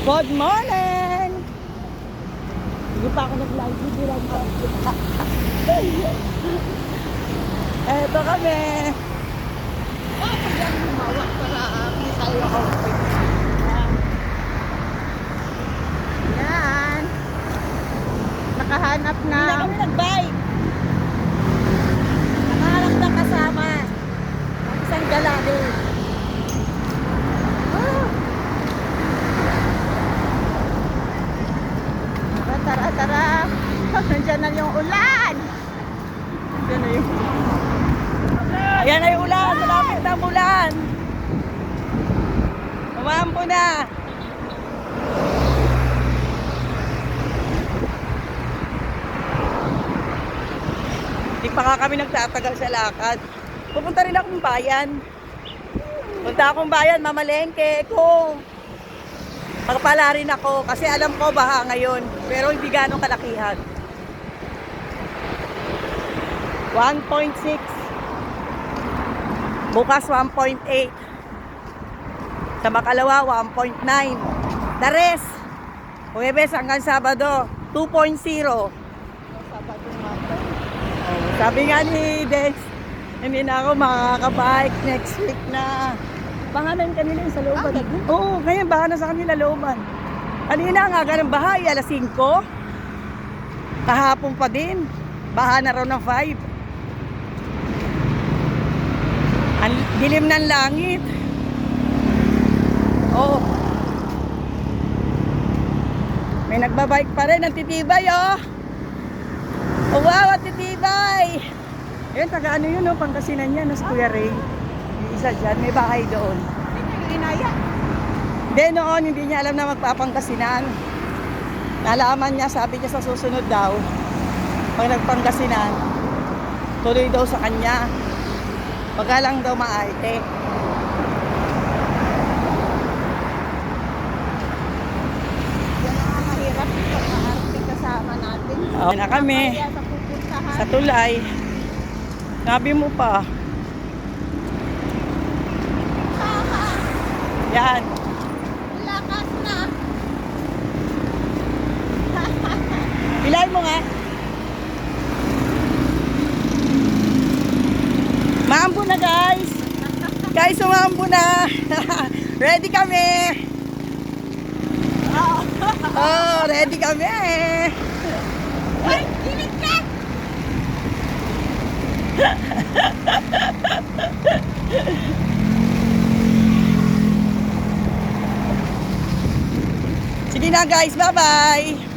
Good morning! Hindi pa ako nag-live video lang pa. Eto kami. Bakit yan lumawak para hindi tayo outfit? Yan. Nakahanap Hindi na na. kami nag-bike. Nakahanap ng kasama. Ang isang galado. Tara, tara. Nandiyan na yung ulan. Nandiyan na yung Ayan na yung ulan. Malapit na ang ulan. Umampo na. Hindi pa nga kami nagtatagal sa lakad. Pupunta rin akong bayan. Punta akong bayan, mamalengke ko. Magpala rin ako kasi alam ko baha ngayon. Pero hindi ganong kalakihan. 1.6. Bukas 1.8. Sa Makalawa 1.9. Dares. Huwebes hanggang Sabado 2.0. Sabado natin. Sabi nga ni Dex, hindi na ako makakabike next week na. Bahanan kanila yung sa looban. Oo, ngayon bahanan sa kanila looban. Kanina nga ganun bahay, alas 5. Kahapon pa din. Bahana raw ng 5. Ang dilim ng langit. Oo. May nagbabike pa rin, ang titibay oh. Oh wow, ang titibay. Ayun, taga ano yun oh, Pangasinan yan, sa Kuya Ray. Yung isa dyan, may bahay doon. Hindi inaya. Hindi noon, hindi niya alam na magpapangkasinan. Nalaman niya, sabi niya sa susunod daw, pag nagpangkasinan, tuloy daw sa kanya. Pagka lang daw maarte. Yan ang mahirap ito. Maarte kasama natin. Okay na kami. Kaya sa pupuntahan. Sa tulay. Sabi mo pa. Tama. Yan. Lakas na. Bilay mo nga. Maambo na guys. Guys, umambo na. Ready kami. Oh, ready kami. Ay, gilit ka! Sige na guys, bye-bye.